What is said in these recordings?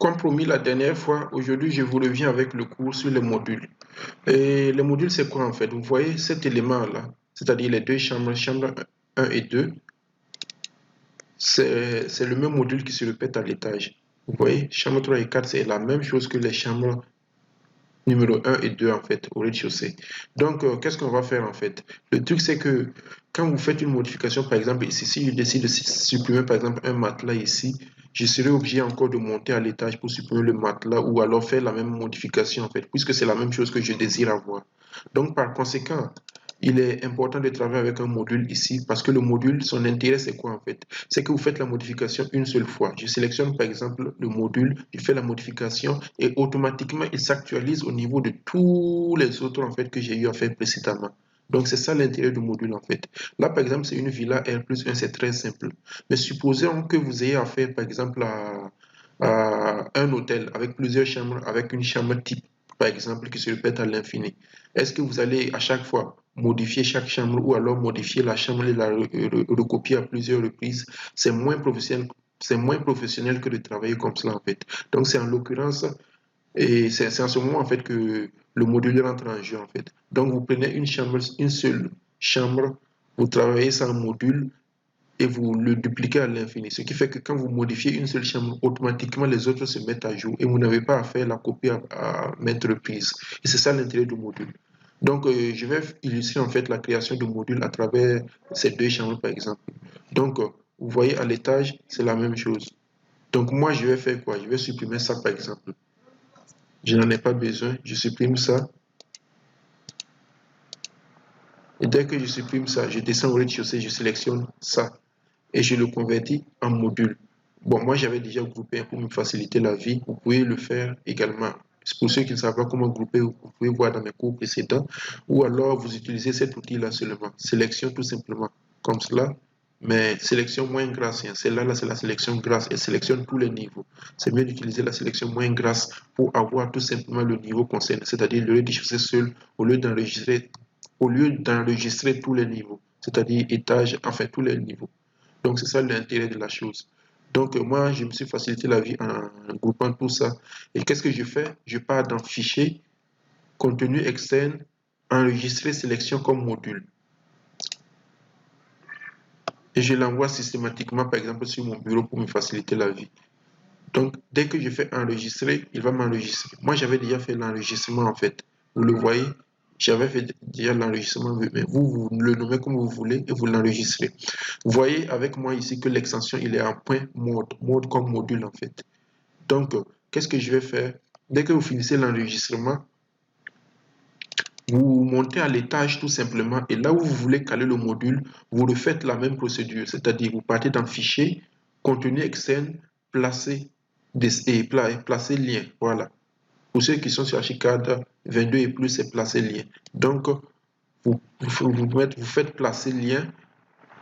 Comme promis la dernière fois, aujourd'hui je vous reviens avec le cours sur les modules. Et les modules, c'est quoi en fait? Vous voyez cet élément-là, c'est-à-dire les deux chambres, chambre 1 et 2, c'est le même module qui se répète à l'étage. Vous voyez, chambre 3 et 4, c'est la même chose que les chambres numéro 1 et 2 en fait, au rez-de-chaussée. Donc, qu'est-ce qu'on va faire en fait? Le truc, c'est que quand vous faites une modification, par exemple, ici, si je décide de supprimer par exemple un matelas ici, je serai obligé encore de monter à l'étage pour supprimer le matelas ou alors faire la même modification en fait, puisque c'est la même chose que je désire avoir. Donc, par conséquent, il est important de travailler avec un module ici parce que le module, son intérêt, c'est quoi en fait? C'est que vous faites la modification une seule fois. Je sélectionne par exemple le module, je fais la modification et automatiquement, il s'actualise au niveau de tous les autres en fait que j'ai eu à faire précédemment. Donc, c'est ça l'intérêt du module en fait. Là, par exemple, c'est une villa R+1, c'est très simple. Mais supposons que vous ayez affaire par exemple à un hôtel avec plusieurs chambres, avec une chambre type, par exemple, qui se répète à l'infini. Est-ce que vous allez à chaque fois modifier chaque chambre ou alors modifier la chambre et la recopier à plusieurs reprises? C'est moins professionnel que de travailler comme cela en fait. Donc c'est en l'occurrence, et c'est en ce moment en fait que le module rentre en jeu en fait. Donc vous prenez une chambre, une seule chambre, vous travaillez sans module et vous le dupliquez à l'infini. Ce qui fait que quand vous modifiez une seule chambre, automatiquement les autres se mettent à jour et vous n'avez pas à faire la copie à maintes reprises. Et c'est ça l'intérêt du module. Donc, je vais illustrer en fait la création de modules à travers ces deux chambres par exemple. Donc, vous voyez à l'étage, c'est la même chose. Donc, moi, je vais faire quoi? Je vais supprimer ça par exemple. Je n'en ai pas besoin, je supprime ça. Et dès que je supprime ça, je descends au rez-de-chaussée, je sélectionne ça et je le convertis en module. Bon, moi j'avais déjà groupé pour me faciliter la vie. Vous pouvez le faire également. Pour ceux qui ne savent pas comment grouper, vous pouvez voir dans mes cours précédents. Ou alors vous utilisez cet outil-là seulement. Sélection tout simplement, comme cela. Mais sélection moins grasse. Hein. Celle-là, là, c'est la sélection grasse. Elle sélectionne tous les niveaux. C'est mieux d'utiliser la sélection moins grasse pour avoir tout simplement le niveau concerné. C'est-à-dire le rez-de-chaussée seul au lieu d'enregistrer tous les niveaux. C'est-à-dire étage, enfin tous les niveaux. Donc, c'est ça l'intérêt de la chose. Donc, moi, je me suis facilité la vie en groupant tout ça. Et qu'est-ce que je fais? Je pars dans Fichier, Contenu externe, Enregistrer sélection comme module. Et je l'envoie systématiquement, par exemple, sur mon bureau pour me faciliter la vie. Donc, dès que je fais enregistrer, il va m'enregistrer. Moi, j'avais déjà fait l'enregistrement, en fait. Vous le voyez, j'avais fait déjà l'enregistrement, mais vous le nommez comme vous voulez et vous l'enregistrez. Vous voyez avec moi ici que l'extension, il est en point mode, mode comme module, en fait. Donc, qu'est-ce que je vais faire? Dès que vous finissez l'enregistrement, vous montez à l'étage tout simplement et là où vous voulez caler le module, vous refaites la même procédure, c'est-à-dire vous partez dans Fichier, Contenu externe, Placer, placer lien. Voilà. Pour ceux qui sont sur Archicad 22 et plus, c'est Placer lien. Donc, vous faites Placer lien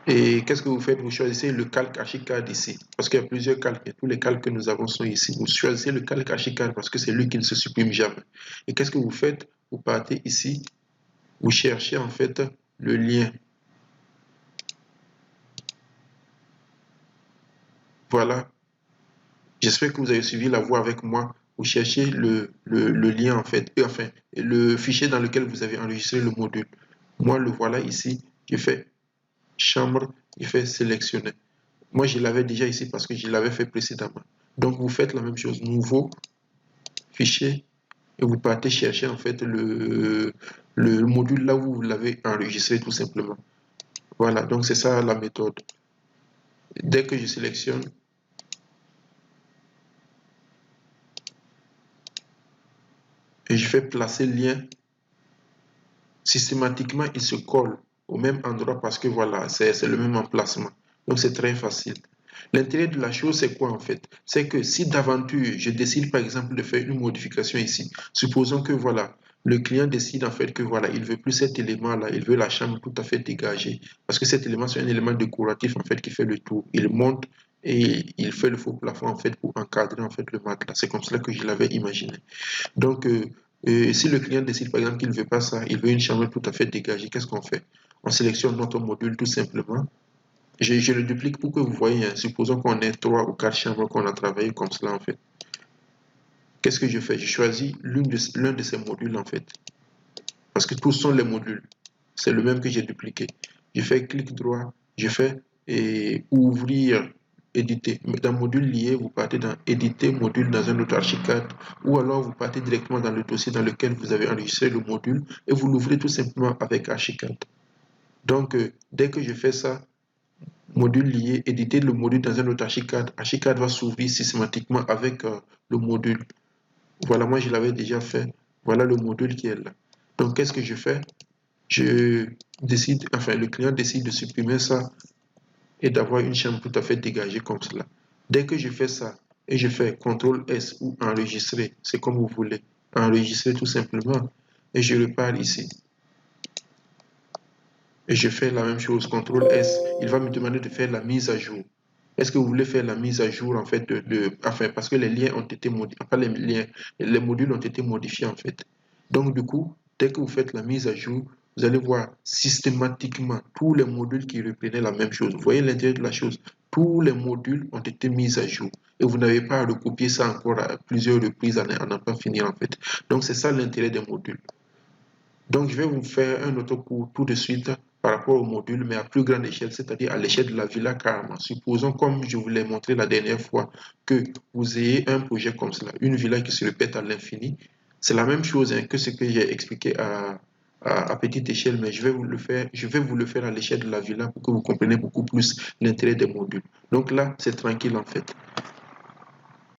et qu'est-ce que vous faites? Vous choisissez le calque Archicad ici, parce qu'il y a plusieurs calques, et tous les calques que nous avons sont ici. Vous choisissez le calque Archicad parce que c'est lui qui ne se supprime jamais. Et qu'est-ce que vous faites? Vous partez ici, vous cherchez en fait le lien. Voilà. J'espère que vous avez suivi la voie avec moi. Vous cherchez le lien en fait, et enfin, le fichier dans lequel vous avez enregistré le module. Moi, le voilà ici. Je fais chambre, je fais sélectionner. Moi, je l'avais déjà ici parce que je l'avais fait précédemment. Donc, vous faites la même chose, nouveau, fichier, et vous partez chercher en fait le module là où vous l'avez enregistré tout simplement. Voilà, donc c'est ça la méthode. Dès que je sélectionne, et je fais placer lien, systématiquement il se colle au même endroit parce que voilà, c'est le même emplacement. Donc c'est très facile. L'intérêt de la chose, c'est quoi en fait? C'est que si d'aventure, je décide par exemple de faire une modification ici, supposons que voilà, le client décide en fait que voilà, il veut plus cet élément-là, il veut la chambre tout à fait dégagée, parce que cet élément, c'est un élément décoratif en fait qui fait le tour. Il monte et il fait le faux plafond en fait pour encadrer en fait le matelas. C'est comme cela que je l'avais imaginé. Donc, si le client décide par exemple qu'il ne veut pas ça, il veut une chambre tout à fait dégagée, qu'est-ce qu'on fait? On sélectionne notre module tout simplement. Je le duplique pour que vous voyez, hein. Supposons qu'on ait 3 ou 4 chambres qu'on a travaillé comme cela en fait. qu'est-ce que je fais? Je choisis l'un de ces modules en fait. Parce que tous sont les modules. C'est le même que j'ai dupliqué. Je fais clic droit, je fais ouvrir, éditer. Dans module lié, vous partez dans éditer module dans un autre archicad ou alors vous partez directement dans le dossier dans lequel vous avez enregistré le module et vous l'ouvrez tout simplement avec archicad. Donc, dès que je fais ça, module lié, éditer le module dans un autre archicad, archicad va s'ouvrir systématiquement avec le module. Voilà, moi je l'avais déjà fait. Voilà le module qui est là. Donc, qu'est-ce que je fais? Je décide, enfin, le client décide de supprimer ça et d'avoir une chambre tout à fait dégagée comme cela. Dès que je fais ça et je fais CTRL S ou enregistrer, c'est comme vous voulez, enregistrer tout simplement, et je repars ici. Et je fais la même chose, CTRL S, il va me demander de faire la mise à jour. Est-ce que vous voulez faire la mise à jour en fait enfin, parce que les liens ont été modifiés, pas les liens, les modules ont été modifiés en fait. Donc du coup, dès que vous faites la mise à jour, vous allez voir systématiquement tous les modules qui reprenaient la même chose. Vous voyez l'intérêt de la chose. Tous les modules ont été mis à jour. Et vous n'avez pas à recopier ça encore à plusieurs reprises à n'en pas finir en fait. Donc c'est ça l'intérêt des modules. Donc, je vais vous faire un autre cours tout de suite par rapport au module, mais à plus grande échelle, c'est-à-dire à l'échelle de la villa carrément. Supposons, comme je vous l'ai montré la dernière fois, que vous ayez un projet comme cela, une villa qui se répète à l'infini. C'est la même chose hein, que ce que j'ai expliqué à petite échelle, mais je vais vous le faire à l'échelle de la villa pour que vous compreniez beaucoup plus l'intérêt des modules. Donc là, c'est tranquille en fait.